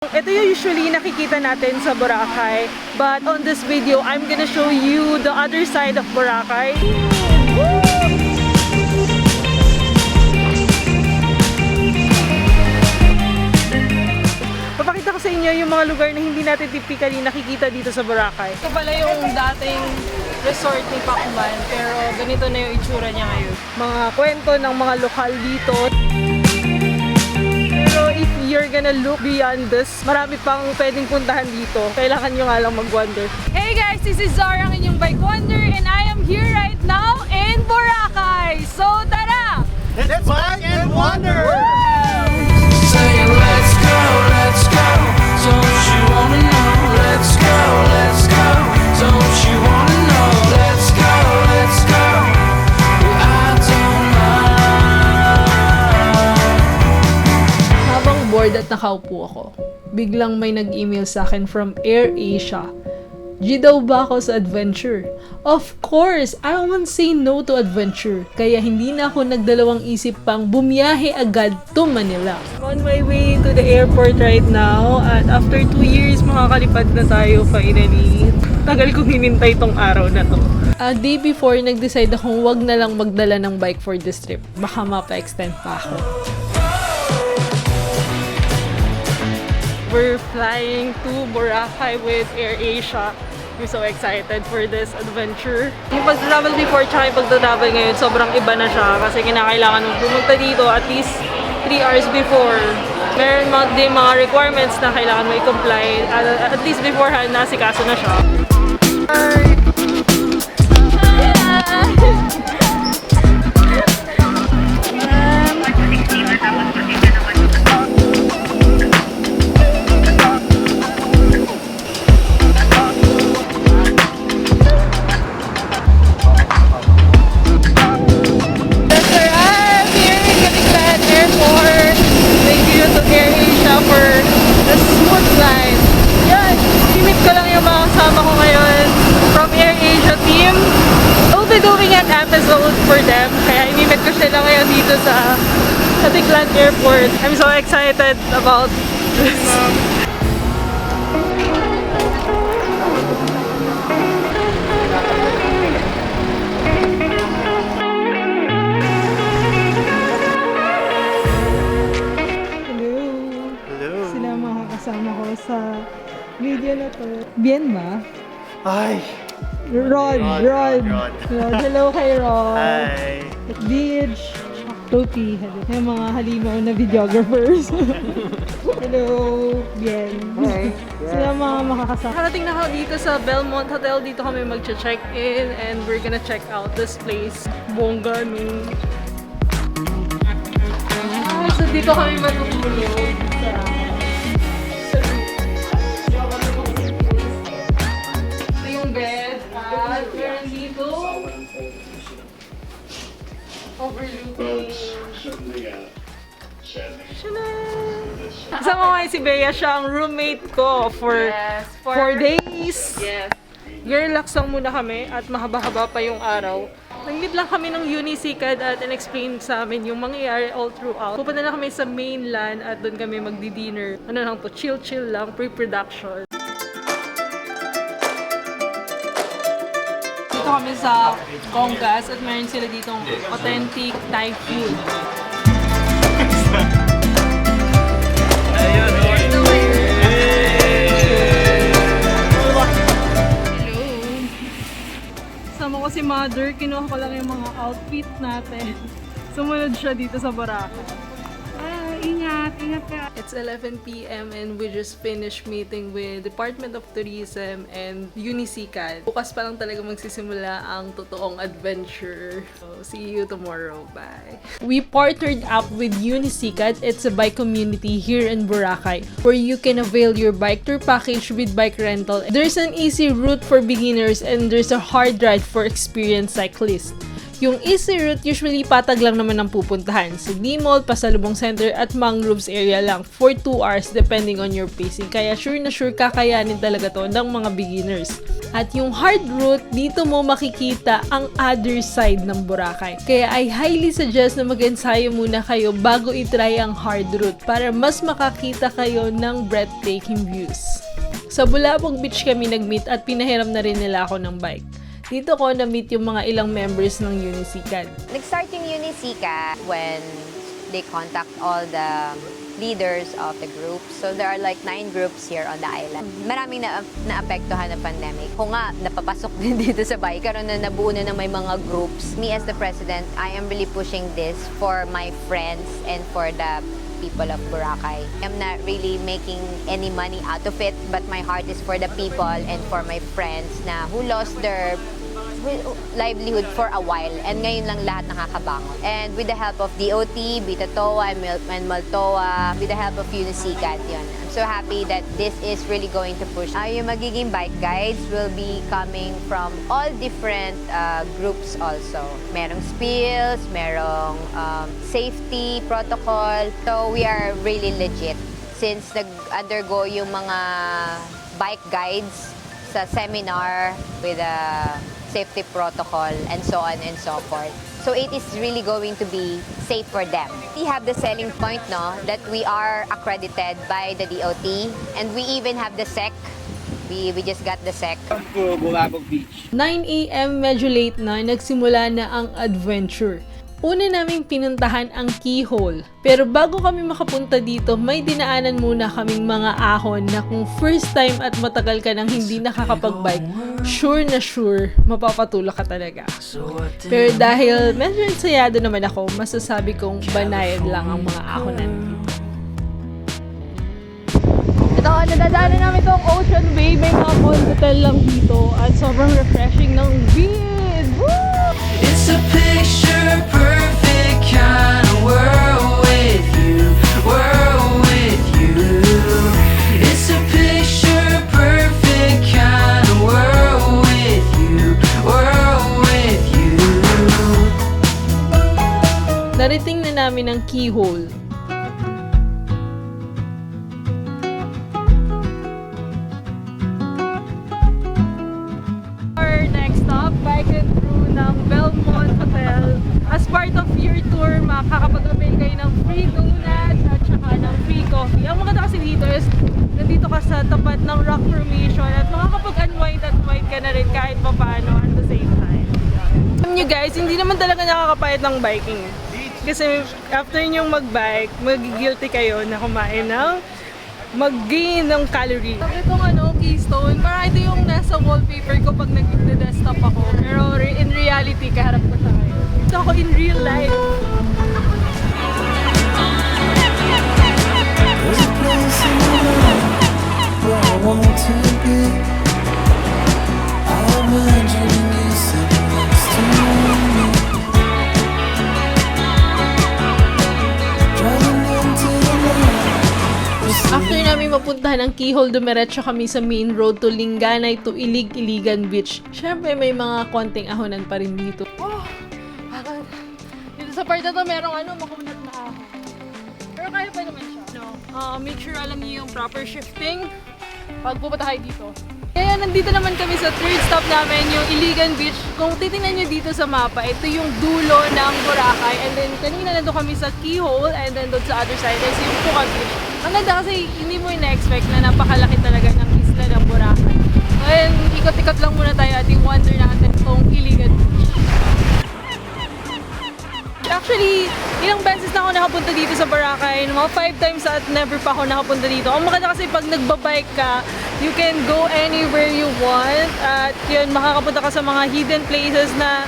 Ito yung usually nakikita natin sa Boracay, but on this video, I'm gonna show you the other side of Boracay. Papakita ko sa inyo yung mga lugar na hindi natin typically nakikita dito sa Boracay. Ito pala yung dating resort ni Pacman, pero ganito na yung itsura niya ngayon. Mga kwento ng mga lokal dito. Pero if you're gonna look beyond this, marami pang pwedeng puntahan dito. Kailangan nyo nga lang mag-wander. Hey guys, this is Zara, ang inyong bike wander, and I am here right now in Boracay. So tara! Let's bike and wander! Saying let's go, don't you wanna know? Let's go, don't you wanna know? Let's go, I don't mind. Habang bored at nakaupo ako, biglang may nag-email sa akin from AirAsia. G daw ba ako sa adventure? Of course! I won't say no to adventure. Kaya hindi na ako nagdalawang isip pang bumiyahe agad to Manila. I'm on my way to the airport right now. At after 2 years, makakalipad na tayo finally. Tagal kong hinintay tong araw na to. A day before, nag-decide akong wag na lang magdala ng bike for this trip. Baka mapa-extend pa ako. We're flying to Boracay with AirAsia. We're so excited for this adventure. Yung pag-travel before tsaka yung pag-travel ngayon, sobrang iba na siya kasi kinakailangan mong pumunta dito at least 3 hours before. Meron din mga requirements na kailangan mo i-comply. At least beforehand, nasikaso na siya. Episode for them. Kaya inimit ko sila ngayon dito sa Tiklan Airport. I'm so excited about this. Hello! Sila mga kasama ko sa video na to. Bien ba? Ay! Rod. Hello kay Rod. Hi! Beach. Topi. Yung mga halimaw na videographers. Hello. Bien. Hi. Sila mga makakasama. Harating na ako dito sa Belmont Hotel. Dito kami mag-check-in and we're gonna check out this place. Bongga no. So dito kami matutulog. Ito yung bed. At meron dito overlooking. Kasama ko si Bea, siya ang roommate ko for 4 days. Yes. Relax lang muna kami at mahaba-haba pa yung araw. Nag-meet lang kami ng Unisikad at in-explain sa amin yung mangyayari all throughout. Pupunta na kami sa mainland at doon kami magdi-dinner. Ano lang to, chill-chill lang, pre-production. Dito kami sa Congas at meron sila ditong authentic Thai food. Sama ko si Mother, kinuha ko lang yung mga outfit natin. Sumunod siya dito sa Boracay. Ingat ka. It's 11 p.m. and we just finished meeting with Department of Tourism and Unisikad. Bukas pa lang talaga magsisimula ang totoong adventure. So, see you tomorrow. Bye. We partnered up with Unisikad. It's a bike community here in Boracay where you can avail your bike tour package with bike rental. There's an easy route for beginners and there's a hard ride for experienced cyclists. Yung easy route, usually patag lang naman ang pupuntahan. Sa D-Mall, Pasalubong Center at Mangroves area lang for 2 hours depending on your pacing. Kaya sure na sure kakayanin talaga to ng mga beginners. At yung hard route, dito mo makikita ang other side ng Boracay. Kaya I highly suggest na mag-ensayo muna kayo bago itry ang hard route para mas makakita kayo ng breathtaking views. Sa Bulabog Beach kami nag-meet at pinahiram na rin nila ako ng bike. Dito ko na-meet yung mga ilang members ng Unisikan. Nag-start yung Unisika when they contact all the leaders of the group. So there are like 9 groups here on the island. Maraming naapektuhan ng pandemic. Kung nga, napapasok din dito sa bahay, karoon na nabuo na ng may mga groups. Me as the president, I am really pushing this for my friends and for the people of Boracay. I'm not really making any money out of it, but my heart is for the people and for my friends na who lost their livelihood for a while and ngayon lang lahat nakakabangon. And with the help of DOT, Bita Toa, and Maltoa, with the help of Unisikat, yun. I'm so happy that this is really going to push. Yung magiging bike guides will be coming from all different groups also. Merong spills, merong safety protocol. So we are really legit since nag-undergo yung mga bike guides sa seminar with a safety protocol and so on and so forth. So it is really going to be safe for them. We have the selling point, no, that we are accredited by the DOT and we even have the SEC. We just got the SEC. For Bulabog Beach. 9 AM, medyo late na, nagsimula na ang adventure. Una naming pinuntahan ang Keyhole. Pero bago kami makapunta dito, may dinaanan muna kaming mga ahon na kung first time at matagal ka nang hindi nakakapag-bike, sure na sure, mapapatulak ka talaga. Pero dahil medyo ensayado naman ako, masasabi kong banayad lang ang mga ahonan dito. Ito, nadadaanan namin itong Ocean Bay. May mga hotel lang dito at sobrang refreshing ng wind. Woo! It's a picture perfect kind of world with you, world with you. It's a picture perfect kind of world with you, world with you. Narating na namin ang Keyhole. Our next stop, bike and through ng Belmont Hotel. As part of your tour, makakapag-avail kayo ng free donuts at saka ng free coffee. Ang maganda kasi dito is, nandito ka sa tapat ng rock formation at makakapag-unwind at wind ka na rin kahit pa paano at the same time. Alam nyo guys, hindi naman talaga nakakapayat ng biking. Kasi after nyong mag-bike, mag-guilty kayo na kumain ng mag-gain ng calorie. Itong Keystone, parang ito yung nasa wallpaper ko pag nag-desktop ako. Pero in reality, kaharap ko siya ngayon. Ito ako in real life. There's a place in my life where I want to be. I imagine you sitting next to me, driving into the night. After namin mapuntahan ang Keyhole, dumiretso kami sa main road to Linganay to Ilig-Iligan Beach. Syempre may mga konting ahonan pa rin dito. Oh, agad. Dito sa part na to, merong makunat na ahon. Pero kaya pa naman siya. Make sure alam niyo yung proper shifting pag pupunta kayo dito. Kaya nandito naman kami sa third stop namin, yung Iligan Beach. Kung titingnan nyo dito sa mapa, ito yung dulo ng Boracay. And then kanina nandun kami sa Keyhole and then doon sa other side is yung Puka Beach. Ang ganda kasi hindi mo in-expect na napakalaki talaga ng isla ng Boracay. Ngayon, ikot-ikot lang muna tayo at i-wonder natin itong Iligan Beach. Actually, ilang beses na ako nakapunta dito sa Boracay. Mga 5 times at never pa ako nakapunta dito. Ang maganda kasi pag nagbabike ka, you can go anywhere you want. At yun, makakapunta ka sa mga hidden places na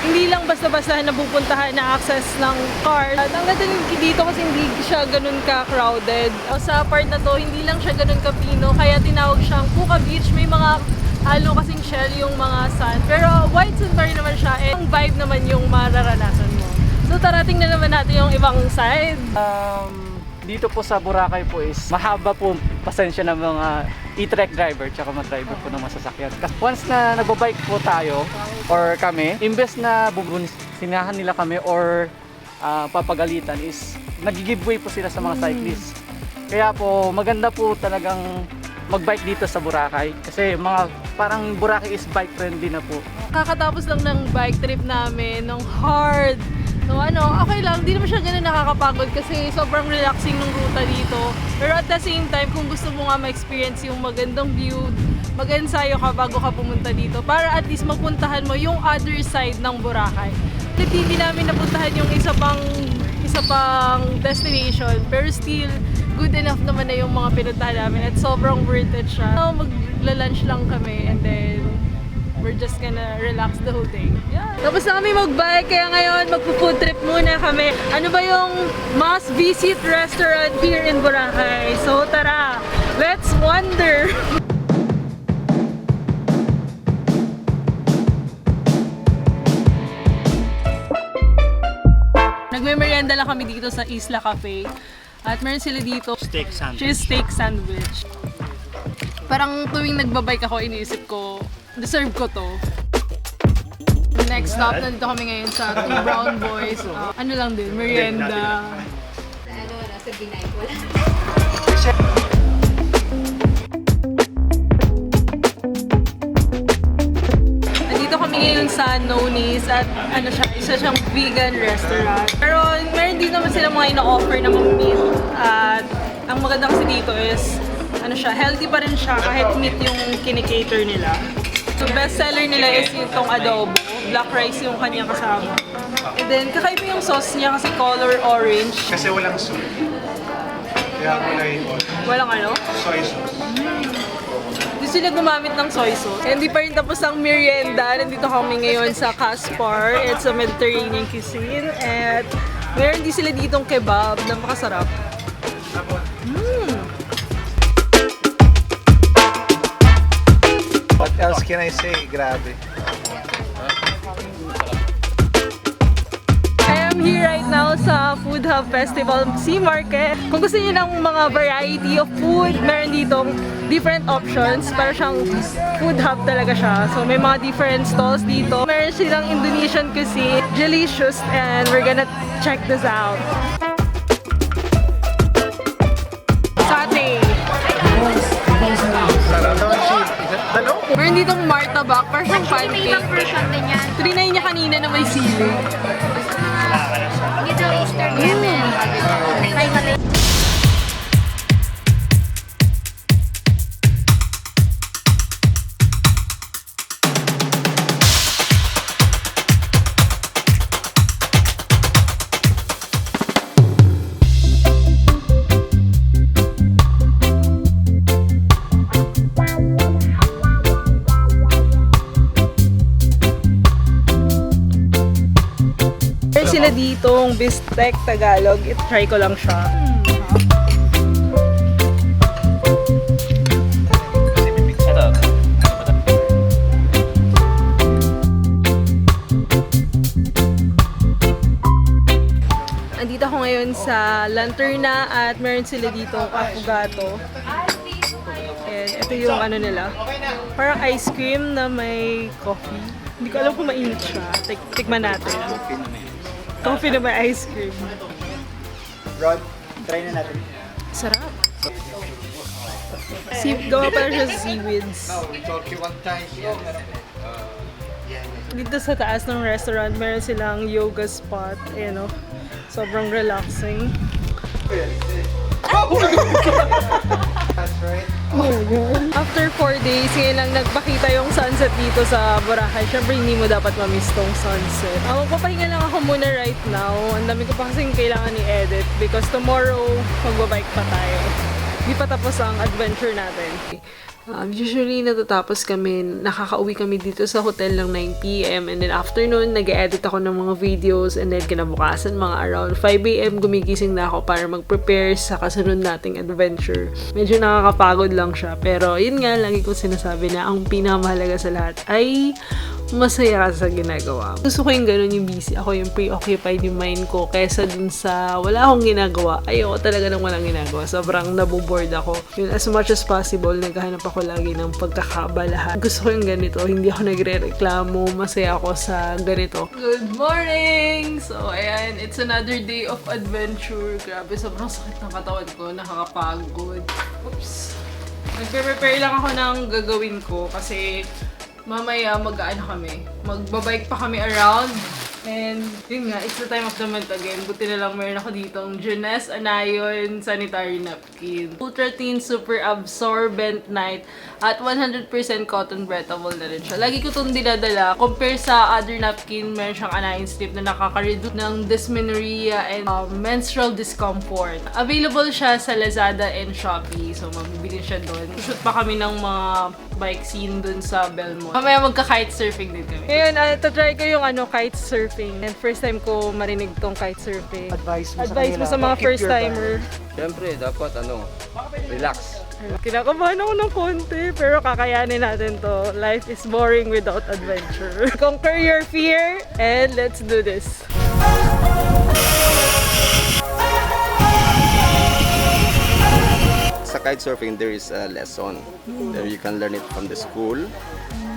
hindi lang basta-basta napupuntahan na access ng cars. At ang ganda dito kasi hindi siya ganun ka-crowded. Sa part na to, hindi lang siya ganun ka-pino. Kaya tinawag siyang Puka Beach. May mga halo kasing shell yung mga sand. Pero white sand pa rin naman siya. Eh, ang vibe naman yung mararanasan mo. So tara, tingnan naman natin yung ibang side. dito po sa Boracay po is mahaba po pasensya ng mga e-trek driver tsaka mga driver po ng masasakyan. Kasi once na nagbabike po tayo or kami, imbes na sinahan nila kami or papagalitan is nag-giveaway po sila sa mga cyclists. Kaya po maganda po talagang magbike dito sa Boracay kasi mga parang Boracay is bike friendly na po. Kakatapos lang ng bike trip namin, ng hard. So okay lang, hindi naman siya ganun nakakapagod kasi sobrang relaxing ng ruta dito. Pero at the same time, kung gusto mo nga ma-experience yung magandang view, mag-ensayo ka bago ka pumunta dito para at least mapuntahan mo yung other side ng Boracay. At hindi namin napuntahan yung isa pang destination, pero still good enough naman na yung mga pinuntahan namin at sobrang worth it siya. Magla-lunch lang kami and then we're just gonna relax the whole day. Yeah. Tapos na kami mag-bike, kaya ngayon magpo-food trip muna kami. Ano ba yung must-visit restaurant here in Boracay? So tara, let's wander! Nagme-merienda lang kami dito sa Isla Cafe. At meron sila dito steak sandwich. Parang tuwing nagbabike ako, iniisip ko, deserve ko to. Next stop, nandito kami ngayon sa Two Brown Boys. Ano lang din, merienda. Nasa Binay ko lang. Nandito kami ngayon sa Noni's at isa siyang vegan restaurant. Pero meron din naman sila mga ina-offer na meat. At ang maganda kasi dito is, healthy pa rin siya kahit meat yung kinikater nila. So best seller nila is itong adobo. Black rice yung kanya kasama. And then kakaiba yung sauce niya kasi color orange. Kasi walang soup. Kaya Walang soy sauce. Hindi sila gumamit ng soy sauce. Hindi pa rin tapos ang merienda. Nandito kami ngayon sa Caspar. It's a Mediterranean cuisine. At meron din sila ditong kebab na makasarap. What else can I say? Grabe. I am here right now sa Food Hub Festival Sea Market. Kung gusto niyo ng mga variety of food, meron ditong different options. Para siyang food hub talaga siya. So may mga different stalls dito. Meron silang Indonesian cuisine, delicious, and we're gonna check this out. Satay. Meron ditong martabak, parang siyang pancake. Trinay niya kanina na may sili. Middle Eastern Yemen. Sila ditong Bistek Tagalog. I-try ko lang siya. Andito ako ngayon sa Lanterna at meron sila dito affogato. And ito yung nila. Parang ice cream na may coffee. Hindi ko alam kung mainit siya. Tikman natin. Coffee na may ice cream. Rod, try na natin. Sarap. Gawa pala siya sa seaweeds. Dito sa taas ng restaurant, meron silang yoga spot. Ayan o. Sobrang relaxing. After 4 days, ngayon lang nagpakita yung sunset dito sa Boracay. Siyempre, hindi mo dapat mamiss tong sunset. Magpapahinga lang ako muna right now. Ang dami ko pa kasing kailangan i-edit because tomorrow, magbabike pa tayo. Hindi pa tapos ang adventure natin. Usually, natatapos kami, nakakauwi kami dito sa hotel ng 9 p.m. And then afternoon, nag-edit ako ng mga videos. And then kinabukasan, mga around 5 a.m. gumigising na ako para mag-prepare sa kasunod nating adventure. Medyo nakakapagod lang siya. Pero yun nga, lagi ko sinasabi na ang pinakamahalaga sa lahat ay masaya ka sa ginagawa. Gusto ko yung ganun, yung busy ako, yung preoccupied yung mind ko, kaysa dun sa wala akong ginagawa. Ayoko talaga ng walang ginagawa. Sobrang naboboard ako. Yun, as much as possible, naghahanap ako lagi ng pagkakabalahan. Gusto ko yung ganito. Hindi ako nagre-reklamo. Masaya ako sa ganito. Good morning! So, ayan. It's another day of adventure. Grabe, sobrang sakit ng katawan ko. Nakakapagod. Oops. Nagpe-prepare lang ako ng gagawin ko kasi mamaya mag-ano kami. Magbabike pa kami around. And yun nga, it's the time of the month again. Buti na lang meron ako ditong Jeunesse Anayon Sanitary Napkin. Ultra Thin Super Absorbent Night at 100% cotton breathable na rin siya. Lagi ko itong dinadala. Compare sa other napkin, meron siyang anion strip na nakaka-reduce ng dysmenorrhea and menstrual discomfort. Available siya sa Lazada and Shopee. So, mabibili siya doon. Shoot pa kami ng mga bike scene dun sa Belmont. Mamaya magka-kite surfing din kami. Ngayon, try ko yung kite surfing. And first time ko marinig tong kite surfing. Advice mo sa mga first timer. Siyempre, dapat relax. Kinakabahan ako ng konti, pero kakayanin natin to. Life is boring without adventure. Conquer your fear, and let's do this. Sa kite surfing, there is a lesson. There you can learn it from the school.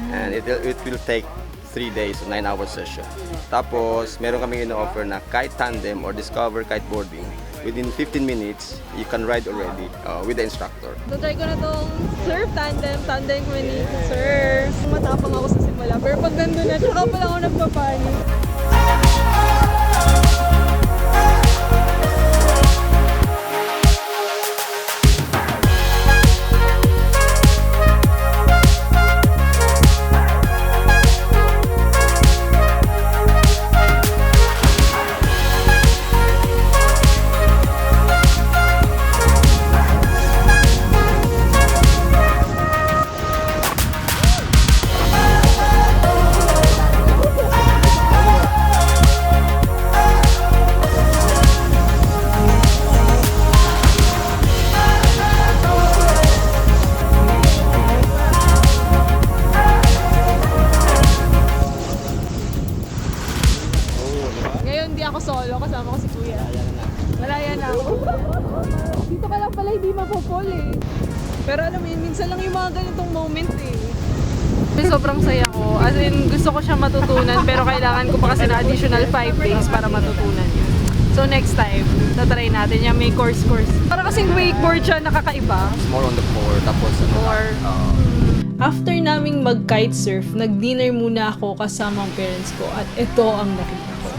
And it will take 3 days, 9-hour session. Tapos, meron kami ino-offer na kite tandem or discover kiteboarding. Within 15 minutes, you can ride already with the instructor. So, try ko na tong surf tandem ko ni surf. Matapang ako sa simula, pero pag nandun na, tsaka pala ako nagpapanik. Solo, kasama ko si Kuya. Malaya na ako. Dito ka lang pala hindi mapopol eh. Pero alam mo yun, minsan lang yung mga ganitong moment eh. Sobrang saya ko. As in, gusto ko siya matutunan pero kailangan ko pa kasi na additional 5 days para matutunan yun. So next time, tatry natin yung may course. Para kasing wakeboard siya, nakakaiba. It's more on the floor, tapos After naming mag-kite surf, nag-dinner muna ako kasama ang parents ko at ito ang nakita ko.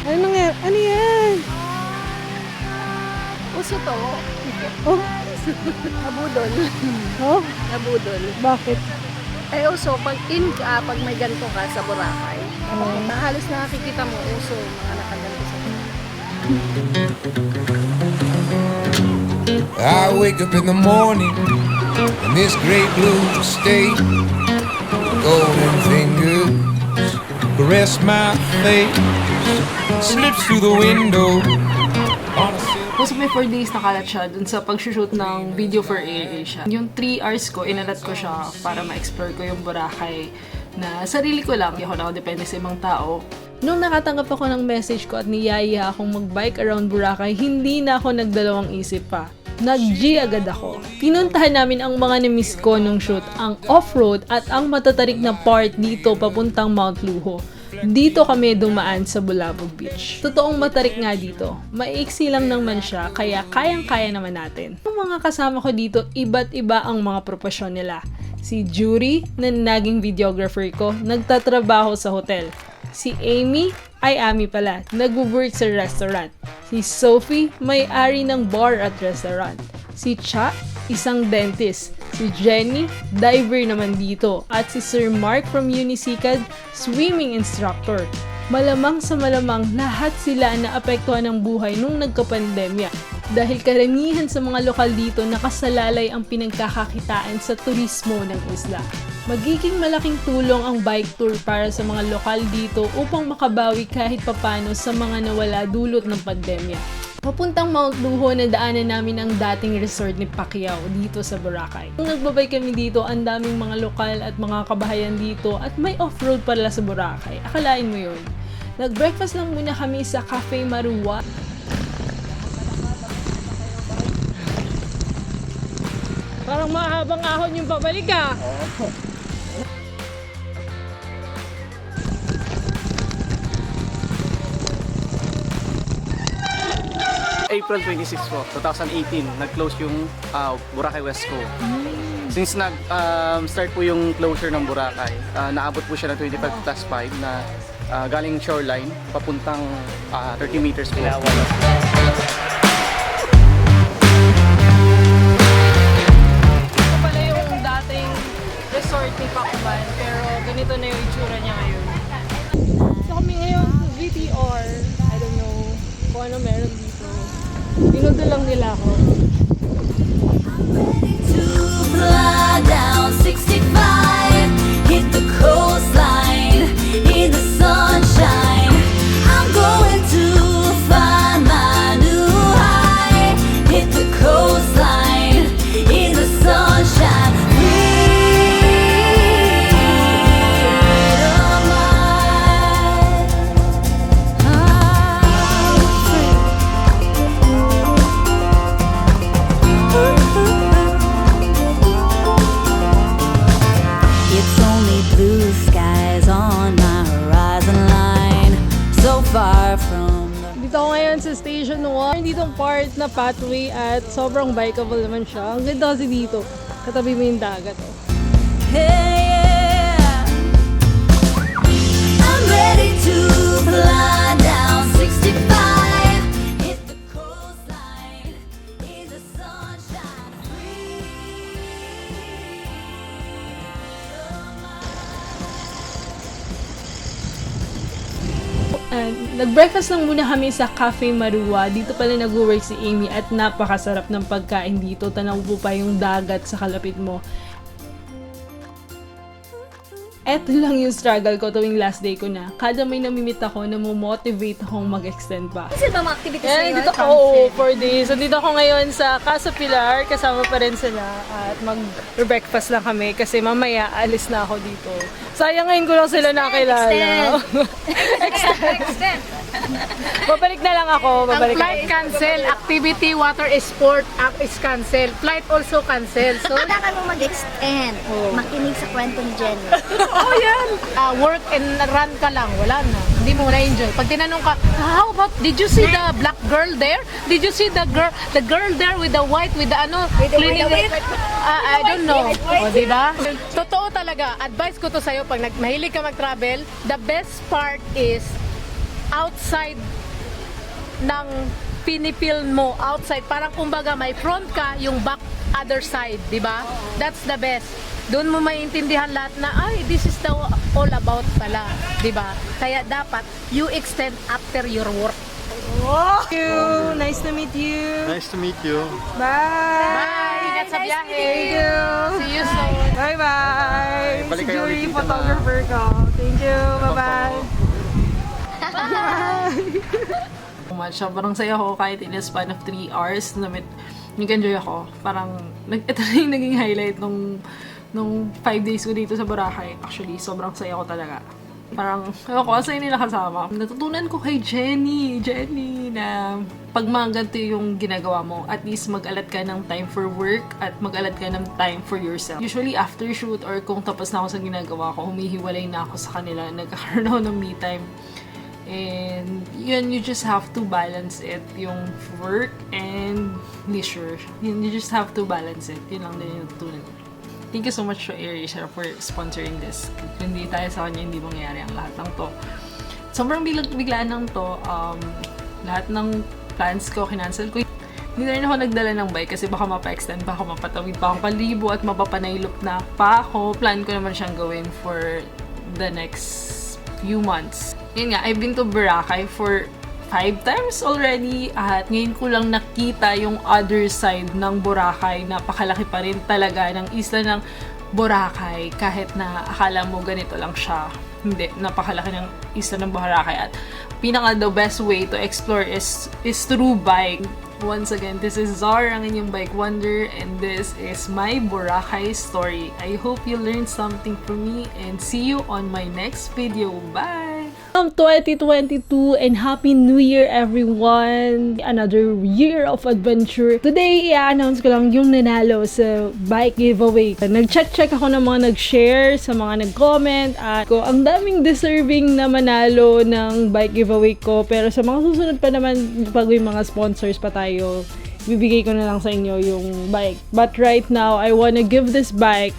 Ano nga? Ano yan? Uso to. Oh? Nabudol. Oh? Nabudol. Bakit? Eh uso, pag pag may ganito ka sa Boracay, halos nakikita mo uso, mga nakaganto sa I wake up in the morning in this great blue state. Golden fingers caress my face, slips through the window. Tapos may 4 days nakalat siya dun sa pag-shoot ng video for AirAsia. Yung 3 hours ko, inalat ko siya para ma-explore ko yung Boracay na sarili ko lang. Hindi ako nakadepende sa ibang tao. Nung nakatanggap ako ng message ko at niyaya akong mag-bike around Boracay, hindi na ako nagdalawang isip pa. Nag-G agad ako. Pinuntahan namin ang mga na-miss ko nung shoot, ang off-road at ang matatarik na part dito papuntang Mount Luho. Dito kami dumaan sa Bulabog Beach. Totoong matarik nga dito. Maiksi lang naman siya, kaya kayang-kaya naman natin. Ang mga kasama ko dito, iba't iba ang mga propesyon nila. Si Jury, na naging videographer ko, nagtatrabaho sa hotel. Si Amy, ay Amy pala, nag-work sa restaurant. Si Sophie, may-ari ng bar at restaurant. Si Cha, isang dentist. Si Jenny, diver naman dito. At si Sir Mark from Unisikad, swimming instructor. Malamang sa malamang, lahat sila na apektuhan ng buhay nung nagka-pandemya. dahil karamihan sa mga lokal dito nakasalalay ang pinagkakakitaan sa turismo ng isla. Magiging malaking tulong ang bike tour para sa mga lokal dito upang makabawi kahit papano sa mga nawala dulot ng pandemya. Papuntang Mount Luho na daanan namin ang dating resort ni Pacquiao dito sa Boracay. Nung nagbabay kami dito, ang daming mga lokal at mga kabahayan dito at may off-road pala sa Boracay. Akalain mo yun. Nag-breakfast lang muna kami sa Cafe Marua. Parang mahabang ahon yung pabalik ah. April 26 po, 2018, nag-close yung Boracay West Co. Since nag-start po yung closure ng Boracay, naabot po siya ng 25+5 na galing shoreline, papuntang 30 meters po. Ito pala yung dating resort ni Pacman, pero ganito na yung itsura niya ngayon. So kami ngayon sa VTR, I don't know kung ano meron dito. Pinundo lang nila ako. To fly down 65, hit the coastline in the sunshine. I'm going to find my new high, hit the coastline in the sunshine. Freedom It's only blue skies on my horizon line, so far from the Dito ako ngayon sa Station 1. Dito ang part na pathway at sobrang bikeable naman siya. Ang ganda kasi dito. Katabi mo yung dagat. Oh. Hey, yeah. I'm ready to fly down 65, hit the coastline in the sunshine. Nag-breakfast lang muna kami sa Cafe Marua. Dito pala nag-work si Amy at napakasarap ng pagkain dito. Tanaw po pa yung dagat sa kalapit mo. Eto lang yung struggle ko tuwing last day ko na. Kada may namimit ako, namomotivate akong mag-extend pa. Kasi ba mga activities Kaya dito ako for days. So dito ako ngayon sa Casa Pilar, kasama pa rin sila at mag-breakfast lang kami kasi mamaya alis na ako dito. Sayang ngayon ko lang sila nakilala. Extend. Babalik na lang ako. Babalik Flight cancel, activity, water sport is cancel. Flight also cancel. So, Kailangan mo mag-extend. Makinig sa kwento ni Jenny. oh yan! Work and run ka lang, wala na. Hindi mo na-enjoy. Pag tinanong ka, how about, did you see the black girl there? Did you see the girl there with the white, with the ano, cleaning the... I don't know. O, diba? Totoo talaga. Advice ko to sa'yo, pag mahilig ka mag-travel, the best part is outside ng pinipil mo, outside. Parang kumbaga may front ka, yung back other side, di ba? That's the best. Doon mo maintindihan lahat na, ay, this is the all about pala, di ba? Kaya dapat, you extend after your work. Thank you. Nice to meet you. Nice to meet you. Bye. Ingat sa biyahe. Thank you. See you soon. Bye-bye. Balik Si kayo Julie, ulit dito, photographer ko. Thank you. Bye-bye. Sobrang saya ko kahit in a span of 3 hours na nag-enjoy ako. Parang, ito na yung naging highlight nung 5 days ko dito sa Boracay. Actually, sobrang saya ko talaga. Parang, ako, asay nila kasama. Natutunan ko kay Jenny, na pag mga ganito yung ginagawa mo, at least mag-alat ka ng time for work at mag-alat ka ng time for yourself. Usually, after shoot or kung tapos na ako sa ginagawa ko, humihiwalay na ako sa kanila, nagkakaroon ako ng me time. And yun, you just have to balance it, yung work and leisure. You just have to balance it. Yun lang din yung natutunan ko. Thank you so much to AirAsia for sponsoring this. Kung hindi tayo sa kanya, hindi mangyayari ang lahat ng to. Sobrang biglaan lang to. Lahat ng plans ko, kinancel ko. Hindi na rin ako nagdala ng bike kasi baka mapa-extend pa ako, mapatawid pa akong palibo at mapapanailop na pa ako. Plan ko naman siyang gawin for the next few months. Yun nga, I've been to Boracay for 5 times already at ngayon ko lang nakita yung other side ng Boracay. Napakalaki pa rin talaga ng isla ng Boracay kahit na akala mo ganito lang siya. Hindi, napakalaki ng isla ng Boracay at the best way to explore is through bike. Once again, this is Zar, ang inyong bike wonder, and this is my Boracay story. I hope you learned something from me and see you on my next video. Bye! 2022 and Happy New Year everyone! Another year of adventure. Today, i-announce ko lang yung nanalo sa bike giveaway. Nag-check ako ng mga nag-share, sa mga nag-comment at ang daming deserving na manalo ng bike giveaway ko. Pero sa mga susunod pa naman, pag may mga sponsors pa tayo, bibigay ko na lang sa inyo yung bike. But right now, I wanna give this bike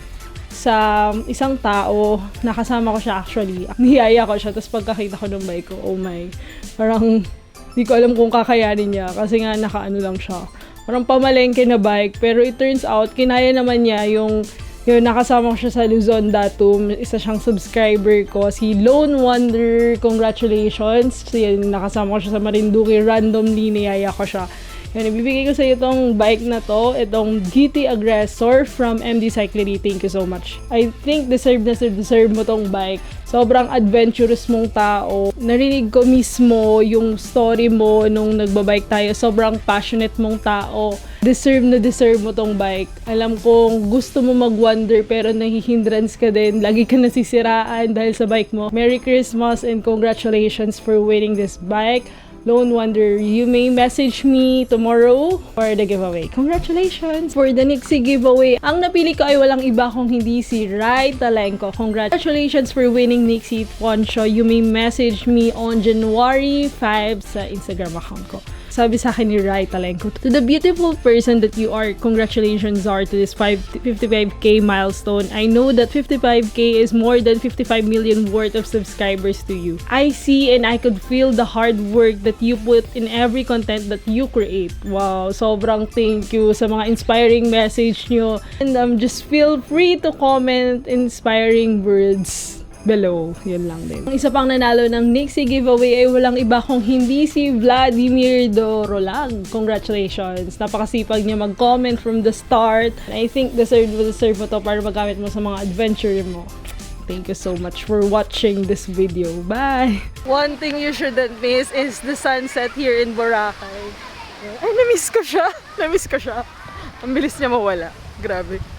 sa isang tao. Nakasama ko siya actually. Niyaya ko siya, tapos pagkakita ko ng bike ko, oh my, parang di ko alam kung kakayanin niya kasi nga nakaano lang siya. Parang pamalengke na bike, pero it turns out, kinaya naman niya yung nakasama ko siya sa Luzon Datum. Isa siyang subscriber ko, si Lone Wonder. Congratulations! Nakasama ko siya sa Marinduque. Randomly, niyaya ko siya. Yan, ibibigay ko sa iyo itong bike na to, itong GT Aggressor from MD Cyclery. Thank you so much. I think deserve mo tong bike. Sobrang adventurous mong tao. Narinig ko mismo yung story mo nung nagbabike tayo. Sobrang passionate mong tao. Deserve mo tong bike. Alam kong gusto mo mag-wonder pero nahihindrance ka din. Lagi ka nasisiraan dahil sa bike mo. Merry Christmas and congratulations for winning this bike. Lone Wonder, you may message me tomorrow for the giveaway. Congratulations! For the Nixie giveaway, ang napili ko ay walang iba kung hindi si Rai Talenco. Congratulations for winning Nixie Poncho. You may message me on January 5 sa Instagram account ko. Sabi sa akin ni Rai Talenco, to the beautiful person that you are, congratulations are to this 55k milestone. I know that 55k is more than 55 million worth of subscribers to you. I see and I could feel the hard work that you put in every content that you create. Wow, sobrang thank you sa mga inspiring message nyo. And just feel free to comment inspiring words below. Yun lang din. Ang isa pang nanalo ng Nixie giveaway ay walang iba kung hindi si Vladimir Dorolang. Congratulations! Napakasipag niya mag-comment from the start. I think deserve mo to para magamit mo sa mga adventure mo. Thank you so much for watching this video. Bye! One thing you shouldn't miss is the sunset here in Boracay. Ay, na-miss ko siya. Ang bilis niya mawala. Grabe.